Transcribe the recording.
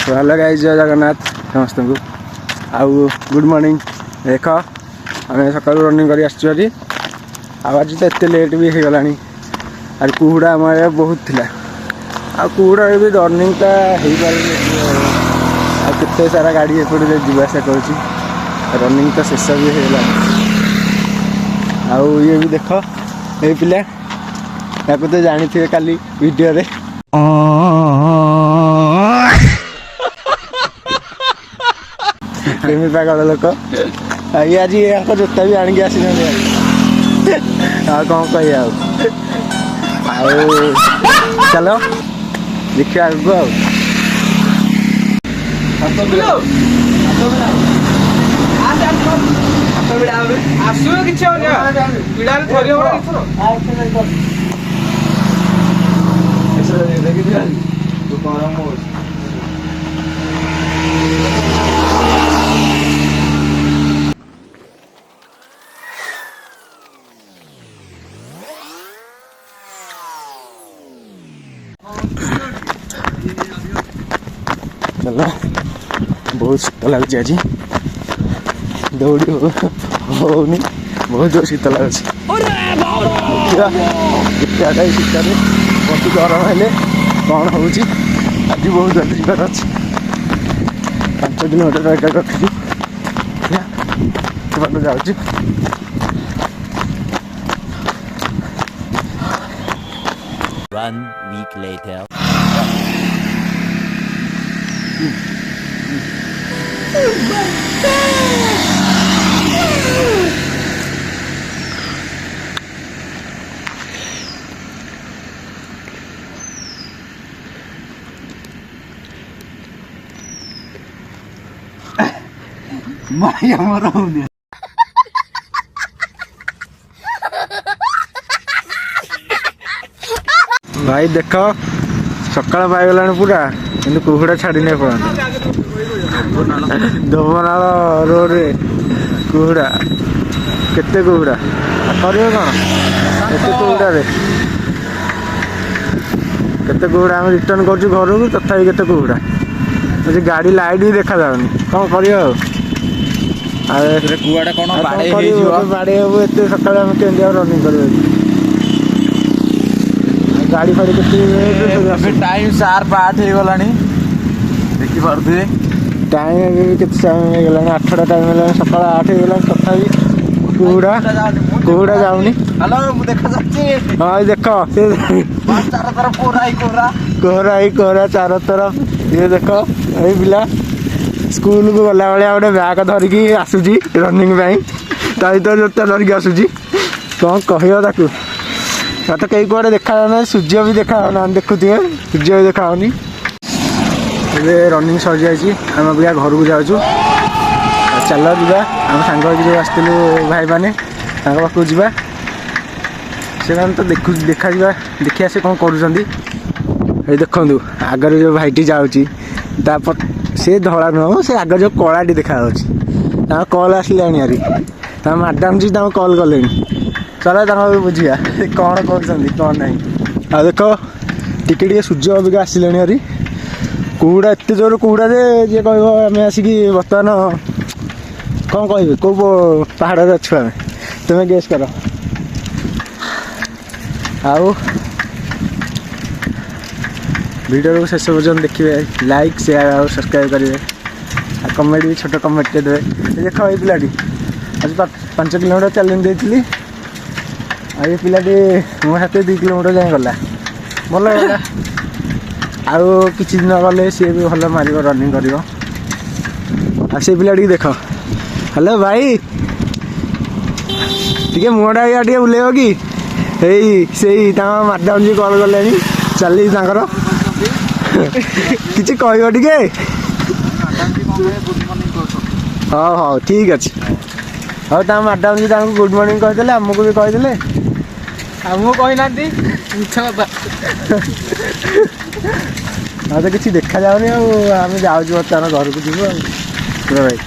Hello guys, जय जगन्नाथ समस्त को। आउ गुड मॉर्निंग। देख आम सका रनिंग कर आज तो एत लेट भी हो गला। आज कुहुड़ा आम बहुत थिला कुहुड़ा भी रनिंगटा हो पारे केते सारा गाड़ी एपटे जावासा कर रनिंग तो शेष भी होगा। आउ ये भी देख ये पिला या तो जानी थे काली वीडियो रे प्रेमी पागल लोक ये आज यहाँ जोता भी आणिक आसी कौन कह चलो देखिए आगू चलो बहुत शीत लगुच आज दौड़ी होनी बहुत जोर शीत लगुच शीत बस गरम हेले कौन हो आज बहुत जल्दी जीवार अच्छे 5 किलोमीटर टार्गेट रखी जाऊँ। One week later. Oh my God! Maya marahon भाई देख सकाल पाईगला पूरा कि कुहुड़ा छाड़ी नहीं पड़ता धोबनाल रोड रे कुहुड़ा केते कुहुड़ा करे कौन एते कुहुड़ा रे केते कुहुड़ा आम रिटर्न कर घर को तथा केते कुहुड़ा मुझे गाड़ी लाइट भी देखा जाऊनी कौन कर कुआड़ा कौन बाड़े हम एत सका रनिंग कर गाड़ी फाड़ी के टाइम 7:08 हो गला देखी पारे टाइम के टाइम होगा 8टा टाइम है सका 8 हो तथा कुहुड़ा जाऊनी। हेलो देखा हाँ देख चारों तरफ कोहरा चारों तरफ ये देख ये पिला स्कूल को गला भाया गोटे बैग धरिकी आसूची रनिंग सहित जोता धरिकी आसूची कौन कह तो कई कड़े देखा सूर्य भी देखा देखुए सूर्य भी देखा रनिंग सर जाइए आम अबिका घर को जाऊँ चल जा आम सांग जो आसलु भाई मैंने पाखक जा से तो देखा देखिए से कौन कर देखु आगर जो भाईटी जाऊँगी से धड़ा नुह से आगर जो कलाटी देखा कल आसला मैडम जी कल कले चलो बुझा कौन कर कौन ना आ देख टिके सूर्य अबिका आसले हरी कुहुड़ा एत जोर कुहुड़ा जे कह आम आसिक बर्तमान कौन कह कौ पहाड़ अच्छु आम तुम्हें गेस कर आउ वीडियो को शेष पर्यटन देखिए लाइक शेयर और सब्सक्राइब करेंगे कमेंट भी छोट कमेंट देवे देख ये पिलाटी आज 5 किलोमीटर चैलेंज देती ये पिलाटी मो हाथ 2 किलोमीटर जाए गला भल गला आउ किसी दिन गले सी भी भल मार रनिंग कर से पिलाटी देख हेलो भाई टे मुहटा या बुलेब कि से मैडम जी कल कले चली किसी कह टे हाँ हाँ ठीक अच्छे हाँ तो मैडम जी गुड मॉर्निंग कहते आमको भी कहते आमको कहना हाँ तो किसी देखा जाऊनी आम जाऊँ बर्तमान घर को जीव भाई।